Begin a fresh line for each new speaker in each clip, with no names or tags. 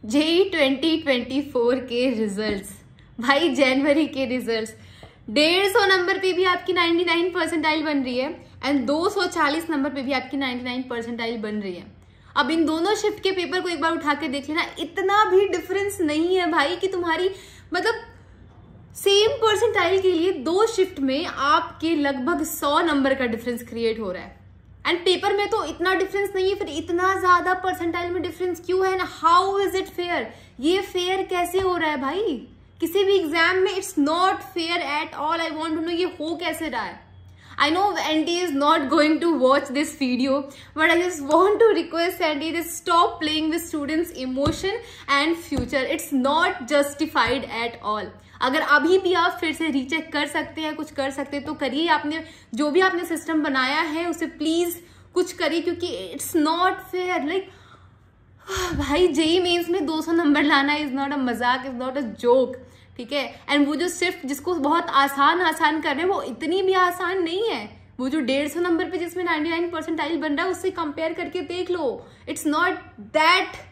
JEE 2024 के results, भाई जनवरी के रिजल्ट्स, 150 नंबर पे भी आपकी 99 परसेंटाइल बन रही है एंड 240 नंबर पे भी आपकी 99 परसेंटाइल बन रही है। अब इन दोनों शिफ्ट के पेपर को एक बार उठा के देख लेना, इतना भी डिफरेंस नहीं है भाई कि तुम्हारी मतलब सेम परसेंटाइल के लिए दो शिफ्ट में आपके लगभग 100 नंबर का डिफरेंस क्रिएट हो रहा है। एंड पेपर में तो इतना डिफरेंस नहीं है, फिर इतना ज्यादा परसेंटाइल में डिफरेंस क्यों है ना? How is it fair? ये फेयर कैसे हो रहा है भाई? किसी भी एग्जाम में it's not fair at all. I want to know ये हो कैसे रहा है। I know Andy is not going to watch this video, but I just want to request Andy to stop playing with students' emotion and future. It's not justified at all. अगर अभी भी आप फिर से रीचेक कर सकते हैं, कुछ कर सकते हैं तो करिए। आपने जो भी आपने सिस्टम बनाया है उसे प्लीज कुछ करिए, क्योंकि इट्स नॉट फेयर। लाइक भाई जेई मेंस में 200 नंबर लाना इज नॉट अ मजाक, इज नॉट अ जोक, ठीक है। एंड वो जो शिफ्ट जिसको बहुत आसान कर रहे हैं वो इतनी भी आसान नहीं है। वो जो 150 नंबर पे जिसमें 99 परसेंटाइल बन रहा है उससे कंपेयर करके देख लो। It's not that,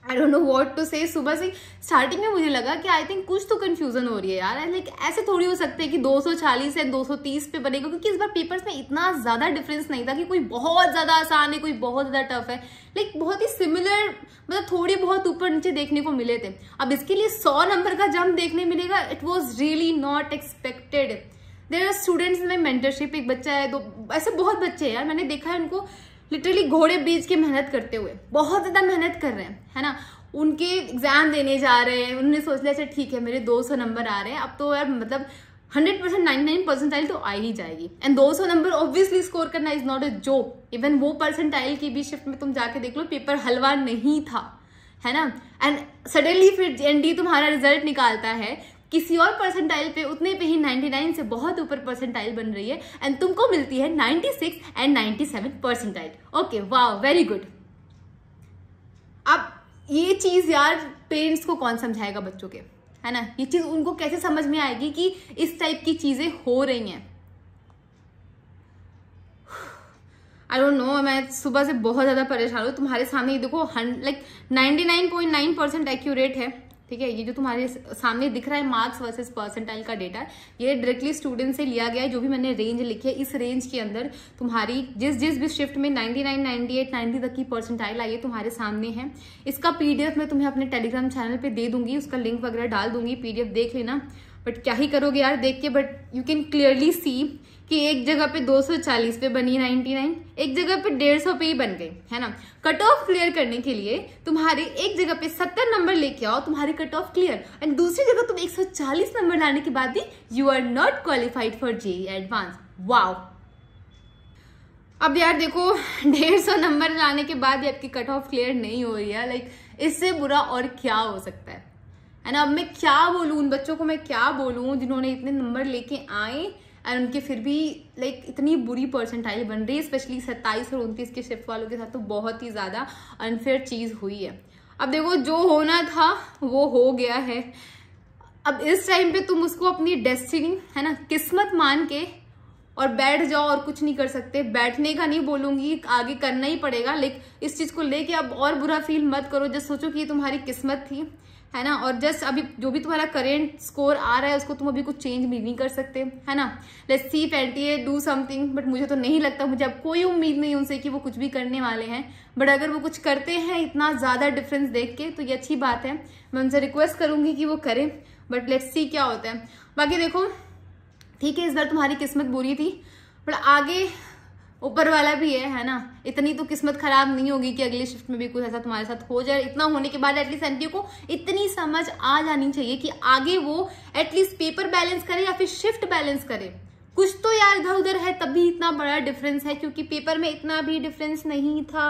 I don't know what to say. सुबह से स्टार्टिंग में मुझे लगा कि आई थिंक कुछ तो कंफ्यूजन हो रही है यार। लाइक ऐसे थोड़ी हो सकते हैं कि 240 या 230 पे बनेगा, क्योंकि इस बार पेपर्स में इतना ज्यादा डिफरेंस नहीं था कि कोई बहुत ज्यादा आसान है, कोई बहुत ज्यादा टफ है। लाइक बहुत ही सिमिलर, मतलब थोड़ी बहुत ऊपर नीचे देखने को मिले थे। अब इसके लिए 100 नंबर का जंप देखने मिलेगा, it was really not expected. There are students in my mentorship, एक बच्चा है, दो ऐसे बहुत बच्चे हैं यार, मैंने देखा है उनको लिटरली घोड़े बीच के मेहनत करते हुए, बहुत ज्यादा मेहनत कर रहे हैं, है ना। उनके एग्जाम देने जा रहे हैं, उन्होंने सोच लिया अच्छा ठीक है मेरे 200 नंबर आ रहे हैं, अब तो यार मतलब 100% 99 परसेंटाइल तो आ ही जाएगी। एंड 200 नंबर ऑब्वियसली स्कोर करना is not a joke. Even वो परसेंटाइल की भी शिफ्ट में तुम जाके देख लो, पेपर हलवा नहीं था, है ना। एंड सडनली फिर एनडी तुम्हारा रिजल्ट निकालता है, किसी और परसेंटाइल पे उतने पे ही 99 से बहुत ऊपर परसेंटाइल बन रही है एंड तुमको मिलती है 96 and 97 percentile. Okay, wow, very good. अब ये चीज यार पेरेंट्स को कौन समझाएगा बच्चों के, है ना। ये चीज उनको कैसे समझ में आएगी कि इस टाइप की चीजें हो रही हैं। आई डोंट नो, मैं सुबह से बहुत ज्यादा परेशान हूँ। तुम्हारे सामने ये देखो, लाइक 99.9% एक्यूरेट है, ठीक है। ये जो तुम्हारे सामने दिख रहा है मार्क्स वर्सेस परसेंटाइल का डेटा, ये डायरेक्टली स्टूडेंट से लिया गया है। जो भी मैंने रेंज लिखी है, इस रेंज के अंदर तुम्हारी जिस भी शिफ्ट में 99, 98, 90 तक की परसेंटाइल आई है तुम्हारे सामने है। इसका पीडीएफ मैं तुम्हें अपने टेलीग्राम चैनल पे दे दूंगी, उसका लिंक वगैरह डाल दूंगी, पीडीएफ देख लेना। बट क्या ही करोगे यार देख के। But you can clearly see कि एक जगह पे 240 पे बनी 99, एक जगह पे 150 पे ही बन गई, है ना। कट ऑफ क्लियर करने के लिए तुम्हारे एक जगह पे 70 नंबर लेके आओ, तुम्हारी कट ऑफ क्लियर, एंड दूसरी जगह तुम 140 नंबर लाने के बाद भी you are not qualified for JEE advance. Wow. अब यार देखो 150 नंबर लाने के बाद भी आपकी कट ऑफ क्लियर नहीं हो रही है, लाइक इससे बुरा और क्या हो सकता है ना। अब मैं क्या बोलूं उन बच्चों को, मैं क्या बोलूं जिन्होंने इतने नंबर लेके आए और उनके फिर भी लाइक इतनी बुरी परसेंटाइल बन रही है। स्पेशली 27 और 29 के शिफ्ट वालों के साथ तो बहुत ही ज्यादा अनफेयर चीज हुई है। अब देखो जो होना था वो हो गया है। अब इस टाइम पे तुम उसको अपनी डेस्टिनी, है ना, किस्मत मान के और बैठ जाओ और कुछ नहीं कर सकते। बैठने का नहीं बोलूंगी, आगे करना ही पड़ेगा। लेकिन इस चीज को लेके अब और बुरा फील मत करो। जस्ट सोचो कि ये तुम्हारी किस्मत थी, है ना। और जस्ट अभी जो भी तुम्हारा करेंट स्कोर आ रहा है उसको तुम अभी कुछ चेंज भी नहीं कर सकते, है ना। Let's see NTA do something, but मुझे तो नहीं लगता, मुझे अब कोई उम्मीद नहीं उनसे कि वो कुछ भी करने वाले हैं। बट अगर वो कुछ करते हैं इतना ज्यादा डिफरेंस देख के तो ये अच्छी बात है। मैं उनसे रिक्वेस्ट करूंगी कि वो करें, बट लेट्स सी क्या होता है। बाकी देखो ठीक है, इस बार तुम्हारी किस्मत बुरी थी, बट आगे ऊपर वाला भी है ना। इतनी तो किस्मत खराब नहीं होगी कि अगली शिफ्ट में भी कुछ ऐसा तुम्हारे साथ हो जाए। इतना होने के बाद एटलीस्ट एनटीए को इतनी समझ आ जानी चाहिए कि आगे वो एटलीस्ट पेपर बैलेंस करे या फिर शिफ्ट बैलेंस करे। कुछ तो यार इधर उधर है, तभी इतना बड़ा डिफरेंस है, क्योंकि पेपर में इतना भी डिफरेंस नहीं था।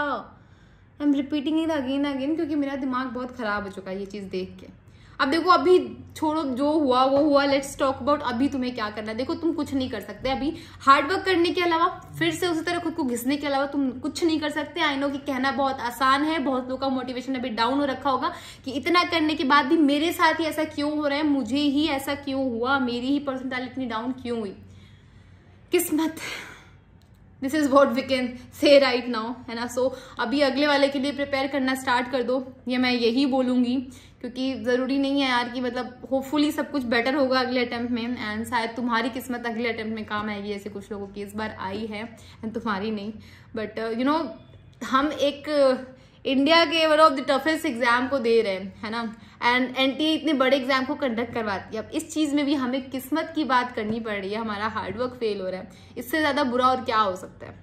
I am repeating it again again, क्योंकि मेरा दिमाग बहुत खराब हो चुका है ये चीज देख के। अब देखो अभी छोड़ो, जो हुआ वो हुआ, लेट्स टॉक अबाउट अभी तुम्हें क्या करना है। देखो तुम कुछ नहीं कर सकते अभी, हार्डवर्क करने के अलावा, फिर से उसी तरह खुद को घिसने के अलावा तुम कुछ नहीं कर सकते। आई नो कि कहना बहुत आसान है, बहुत लोगों का मोटिवेशन अभी डाउन हो रखा होगा कि इतना करने के बाद भी मेरे साथ ही ऐसा क्यों हो रहा है, मुझे ही ऐसा क्यों हुआ, मेरी ही परसेंटाइल इतनी डाउन क्यों हुई। किस्मत, this is what we can say right now, है ना। सो अभी अगले वाले के लिए प्रिपेयर करना स्टार्ट कर दो, ये मैं यही बोलूंगी, क्योंकि जरूरी नहीं है यार कि मतलब होपफुली सब कुछ बेटर होगा अगले अटेम्प्ट में, एंड शायद तुम्हारी किस्मत अगले अटेम्प्ट में काम आएगी, ऐसे कुछ लोगों की इस बार आई है एंड तुम्हारी नहीं। बट यू नो हम एक इंडिया के one of the toughest exam को दे रहे हैं, है ना, एंड एनटीए इतने बड़े एग्जाम को कंडक्ट करवाती है। अब इस चीज में भी हमें किस्मत की बात करनी पड़ रही है, हमारा हार्डवर्क फेल हो रहा है, इससे ज्यादा बुरा और क्या हो सकता है।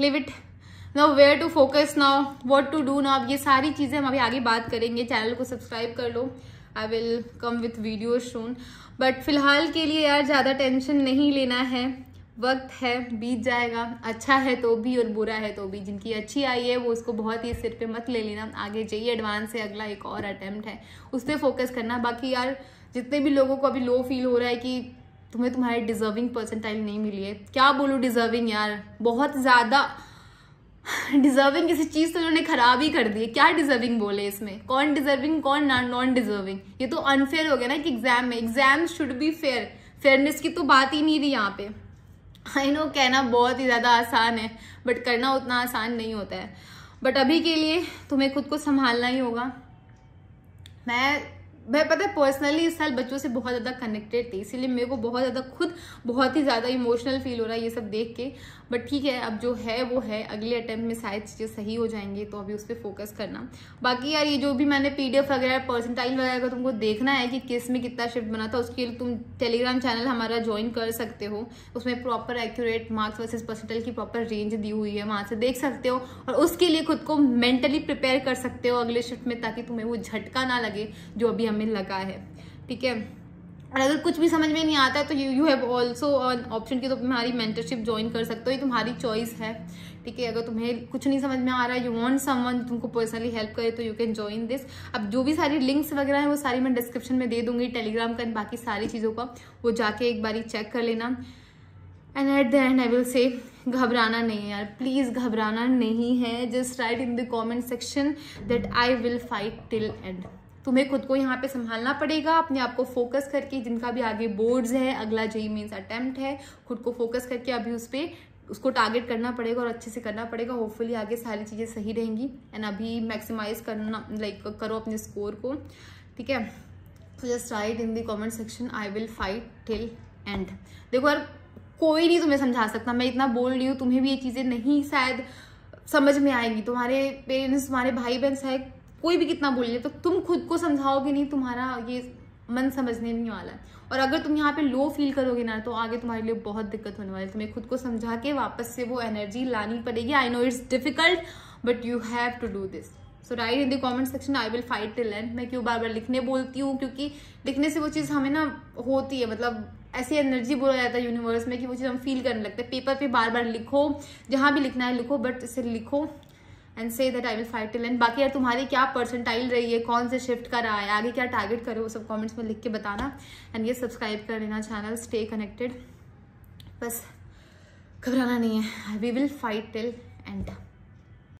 Live it now, where to focus now, what to do now, ये सारी चीजें हम अभी आगे बात करेंगे। चैनल को सब्सक्राइब कर लो, I will come with video soon. But फिलहाल के लिए यार ज्यादा टेंशन नहीं लेना है, वक्त है, बीत जाएगा, अच्छा है तो भी और बुरा है तो भी। जिनकी अच्छी आई है वो उसको बहुत ही सिर पे मत ले लेना, आगे जाइए, एडवांस है, अगला एक और अटेम्प्ट है, उस पर फोकस करना। बाकी यार जितने भी लोगों को अभी लो फील हो रहा है कि तुम्हें तुम्हारी डिजर्विंग परसेंटाइल नहीं मिली है, क्या बोलूं डिजर्विंग यार, बहुत ज्यादा डिजर्विंग किसी चीज तो उन्होंने खराब ही कर दी है। क्या डिजर्विंग बोले इसमें, कौन डिजर्विंग कौन नॉन डिजर्विंग, ये तो अनफेयर हो गया ना कि एग्जाम में, exam should be fair, fairness की तो बात ही नहीं रही यहाँ पे। आई नो कहना बहुत ही ज्यादा आसान है बट करना उतना आसान नहीं होता है। बट अभी के लिए तुम्हें खुद को संभालना ही होगा। मैं पता है पर्सनली इस साल बच्चों से बहुत ज्यादा कनेक्टेड थी, इसीलिए मेरे को बहुत ज्यादा खुद बहुत ही ज्यादा इमोशनल फील हो रहा है ये सब देख के। बट ठीक है, अब जो है वो है, अगले अटेम्प्ट में शायद चीजें सही हो जाएंगी, तो अभी उस पर फोकस करना। बाकी यार ये जो भी मैंने पीडीएफ वगैरह परसेंटाइल वगैरह का तुमको देखना है कि किस में कितना शिफ्ट बना था, उसके लिए तुम टेलीग्राम चैनल हमारा ज्वाइन कर सकते हो, उसमें proper accurate marks versus percentile की प्रॉपर रेंज दी हुई है, वहां से देख सकते हो और उसके लिए खुद को मेंटली प्रिपेयर कर सकते हो अगले शिफ्ट में, ताकि तुम्हें वो झटका ना लगे जो अभी हमें लगा है, ठीक है। और अगर कुछ भी समझ में नहीं आता है तो you have also on option की, तो तुम्हारी मेंटरशिप ज्वाइन कर सकते हो, ये तुम्हारी चॉइस है, ठीक है। अगर तुम्हें कुछ नहीं समझ में आ रहा है, यू वांट समवन तुमको पर्सनली हेल्प करे, तो यू कैन ज्वाइन दिस। अब जो भी सारी लिंक्स वगैरह है वो सारी मैं डिस्क्रिप्शन में दे दूंगी, टेलीग्राम का, बाकी सारी चीज़ों का वो जाके एक बारी चेक कर लेना। And at the and I will say घबराना नहीं है यार, प्लीज घबराना नहीं है। Just right in the comment section that I will fight till and. तुम्हें खुद को यहाँ पे संभालना पड़ेगा, अपने आप को फोकस करके, जिनका भी आगे बोर्ड्स है, अगला जेईई मेंस अटेम्प्ट है, खुद को फोकस करके अभी उसको टारगेट करना पड़ेगा और अच्छे से करना पड़ेगा। होपफुली आगे सारी चीजें सही रहेंगी एंड अभी मैक्सिमाइज करना करो अपने स्कोर को, ठीक है। तो just right in the comment section I will fight till and. देखो यार कोई नहीं तुम्हें समझा सकता, मैं इतना बोल रही हूँ, तुम्हें भी ये चीजें नहीं शायद समझ में आएगी, तुम्हारे पेरेंट्स, तुम्हारे भाई बहन शायद कोई भी कितना बोल ले, तो तुम खुद को समझाओगे नहीं, तुम्हारा ये मन समझने नहीं वाला है। और अगर तुम यहाँ पे लो फील करोगे ना, तो आगे तुम्हारे लिए बहुत दिक्कत होने वाली है। तुम्हें खुद को समझा के वापस से वो एनर्जी लानी पड़ेगी। I know it's difficult but you have to do this. So write in the comment section I will fight till end. मैं क्यों बार बार लिखने बोलती हूँ, क्योंकि लिखने से वो चीज़ हमें ना होती है, मतलब ऐसी एनर्जी बोला जाता है यूनिवर्स में कि वो चीज़ हम फील करने लगते हैं। पेपर पे बार बार लिखो, जहाँ भी लिखना है लिखो, बट इसे लिखो and say that I will fight till and. बाकी यार तुम्हारी क्या परसेंटाइल रही है, कौन से शिफ्ट का रहा है, आगे क्या टारगेट करो, वो सब कमेंट्स में लिख के बताना। एंड ये सब्सक्राइब कर लेना चैनल, स्टे कनेक्टेड, बस घबराना नहीं है, we will fight till and.